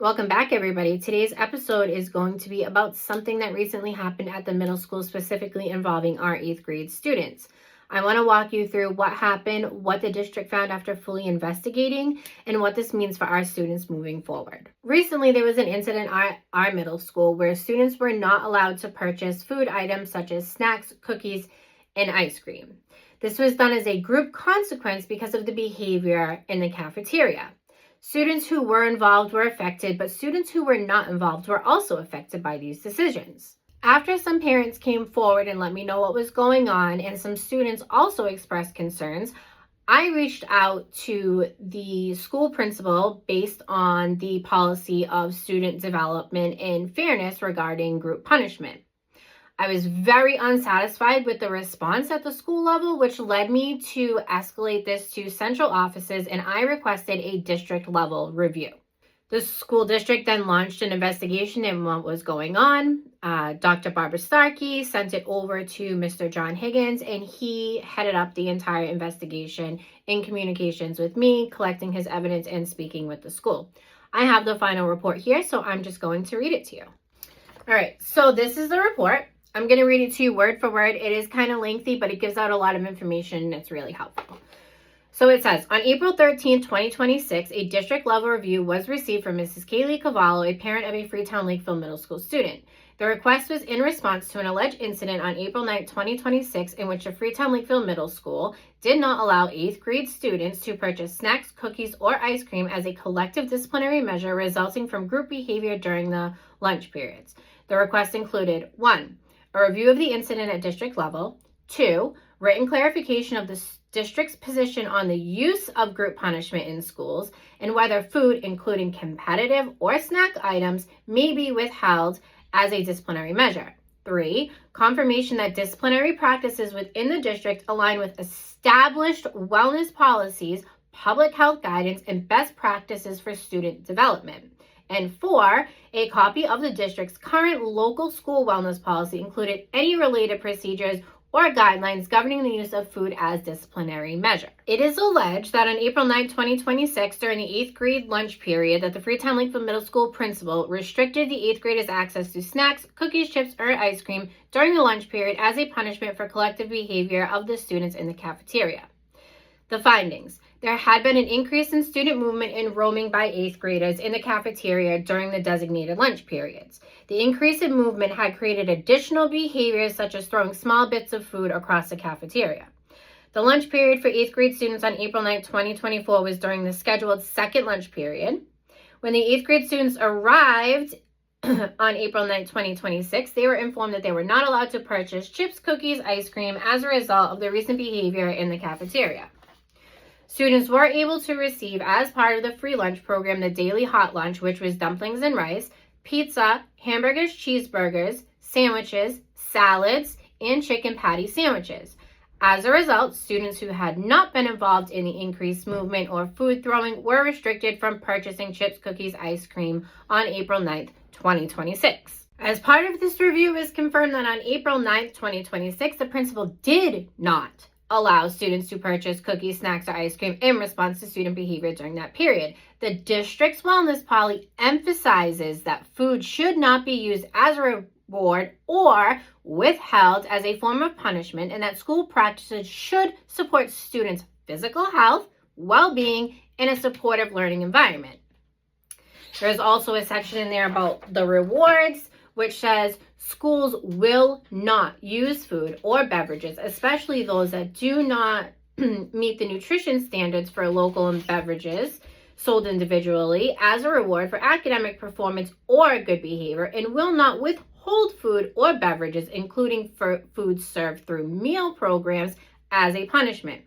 Welcome back, everybody. Today's episode is going to be about something that recently happened at the middle school, specifically involving our 8th grade students. I want to walk you through what happened, what the district found after fully investigating, and what this means for our students moving forward. Recently, there was an incident at our middle school where students were not allowed to purchase food items such as snacks, cookies, and ice cream. This was done as a group consequence because of the behavior in the cafeteria. Students who were involved were affected, but students who were not involved were also affected by these decisions. After some parents came forward and let me know what was going on, and some students also expressed concerns, I reached out to the school principal based on the policy of student development and fairness regarding group punishment. I was very unsatisfied with the response at the school level, which led me to escalate this to central offices, and I requested a district level review. The school district then launched an investigation into what was going on. Dr. Barbara Starkey sent it over to Mr. John Higgins, and he headed up the entire investigation in communications with me, collecting his evidence and speaking with the school. I have the final report here, so I'm just going to read it to you. All right, so this is the report. I'm going to read it to you word for word. It is kind of lengthy, but it gives out a lot of information and it's really helpful. So it says, on April 13, 2026, a district level review was received from Mrs. Kaylee Cavallo, a parent of a Freetown Lakeville middle school student. The request was in response to an alleged incident on April 9, 2026, in which the Freetown Lakeville Middle School did not allow 8th grade students to purchase snacks, cookies, or ice cream as a collective disciplinary measure resulting from group behavior during the lunch periods. The request included 1. A review of the incident at district level. 2. Written clarification of the district's position on the use of group punishment in schools and whether food, including competitive or snack items, may be withheld as a disciplinary measure. 3. Confirmation that disciplinary practices within the district align with established wellness policies, public health guidance, and best practices for student development. And 4, a copy of the district's current local school wellness policy included any related procedures or guidelines governing the use of food as disciplinary measure. It is alleged that on April 9, 2026, during the 8th grade lunch period, that the Freetown Lakeville Middle School principal restricted the 8th graders' access to snacks, cookies, chips, or ice cream during the lunch period as a punishment for collective behavior of the students in the cafeteria. The findings. There had been an increase in student movement and roaming by 8th graders in the cafeteria during the designated lunch periods. The increase in movement had created additional behaviors such as throwing small bits of food across the cafeteria. The lunch period for 8th grade students on April 9, 2024 was during the scheduled second lunch period. When the 8th grade students arrived on April 9, 2026, they were informed that they were not allowed to purchase chips, cookies, ice cream as a result of the recent behavior in the cafeteria. Students were able to receive, as part of the free lunch program, the daily hot lunch, which was dumplings and rice, pizza, hamburgers, cheeseburgers, sandwiches, salads, and chicken patty sandwiches. As a result, students who had not been involved in the increased movement or food throwing were restricted from purchasing chips, cookies, ice cream on April 9th, 2026. As part of this review, it was confirmed that on April 9th, 2026, the principal did not allow students to purchase cookies, snacks, or ice cream in response to student behavior during that period. The district's wellness policy emphasizes that food should not be used as a reward or withheld as a form of punishment, and that school practices should support students' physical health, well-being, and a supportive learning environment. There's also a section in there about the rewards, which says schools will not use food or beverages, especially those that do not meet the nutrition standards for local and beverages sold individually, as a reward for academic performance or good behavior, and will not withhold food or beverages, including for food served through meal programs, as a punishment.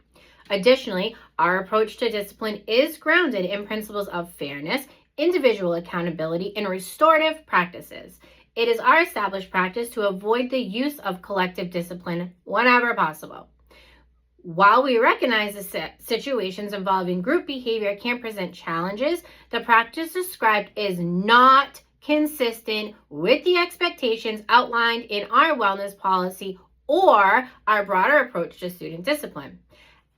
Additionally, our approach to discipline is grounded in principles of fairness, individual accountability, and restorative practices. It is our established practice to avoid the use of collective discipline whenever possible. While we recognize the situations involving group behavior can present challenges, the practice described is not consistent with the expectations outlined in our wellness policy or our broader approach to student discipline.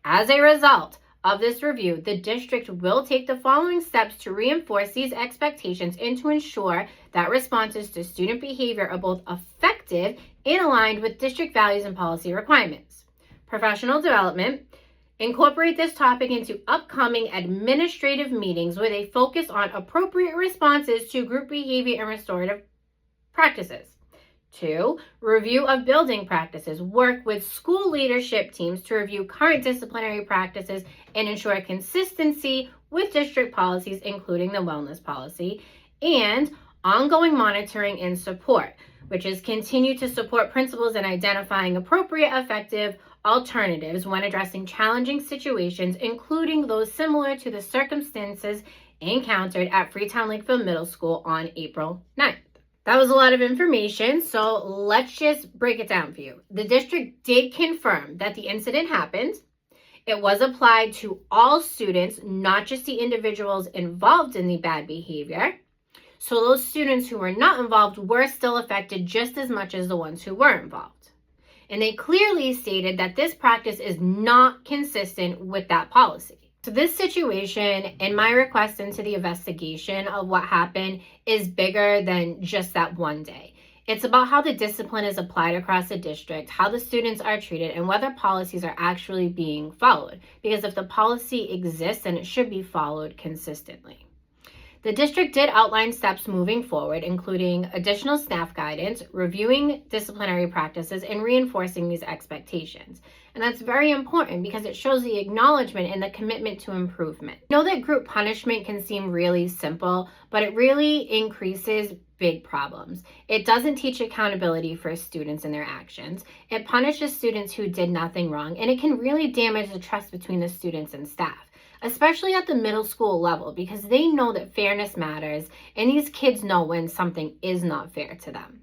As a result of this review, the district will take the following steps to reinforce these expectations and to ensure that responses to student behavior are both effective and aligned with district values and policy requirements. Professional development. Incorporate this topic into upcoming administrative meetings with a focus on appropriate responses to group behavior and restorative practices. 2, review of building practices. Work with school leadership teams to review current disciplinary practices and ensure consistency with district policies, including the wellness policy. And ongoing monitoring and support, which is continue to support principals in identifying appropriate, effective alternatives when addressing challenging situations, including those similar to the circumstances encountered at Freetown Lakeville Middle School on April 9th. That was a lot of information, so let's just break it down for you. The district did confirm that the incident happened. It was applied to all students, not just the individuals involved in the bad behavior. So those students who were not involved were still affected just as much as the ones who were involved. And they clearly stated that this practice is not consistent with that policy. So this situation and my request into the investigation of what happened is bigger than just that one day. It's about how the discipline is applied across the district, how the students are treated, and whether policies are actually being followed. Because if the policy exists, then it should be followed consistently. The district did outline steps moving forward, including additional staff guidance, reviewing disciplinary practices, and reinforcing these expectations. And that's very important because it shows the acknowledgement and the commitment to improvement. I know that group punishment can seem really simple, but it really increases big problems. It doesn't teach accountability for students and their actions. It punishes students who did nothing wrong, and it can really damage the trust between the students and staff, especially at the middle school level, because they know that fairness matters, and these kids know when something is not fair to them.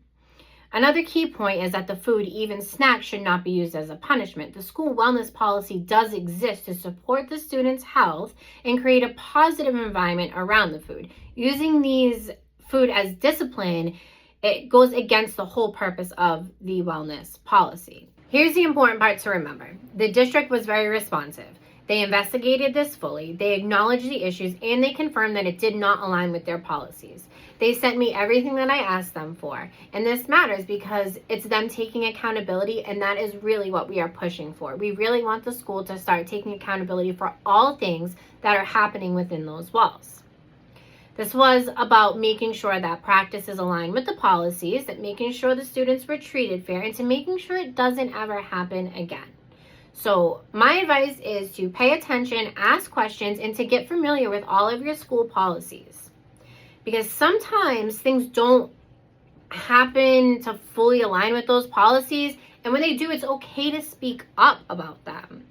Another key point is that the food, even snacks, should not be used as a punishment. The school wellness policy does exist to support the students' health and create a positive environment around the food. Using these food as discipline, it goes against the whole purpose of the wellness policy. Here's the important part to remember. The district was very responsive. They investigated this fully, they acknowledged the issues, and they confirmed that it did not align with their policies. They sent me everything that I asked them for, and this matters because it's them taking accountability, and that is really what we are pushing for. We really want the school to start taking accountability for all things that are happening within those walls. This was about making sure that practices align with the policies, that making sure the students were treated fair, and to making sure it doesn't ever happen again. So my advice is to pay attention, ask questions, and to get familiar with all of your school policies. Because sometimes things don't happen to fully align with those policies, and when they do, it's okay to speak up about them.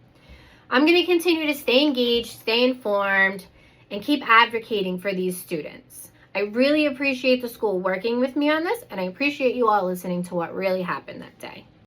I'm going to continue to stay engaged, stay informed, and keep advocating for these students. I really appreciate the school working with me on this, and I appreciate you all listening to what really happened that day.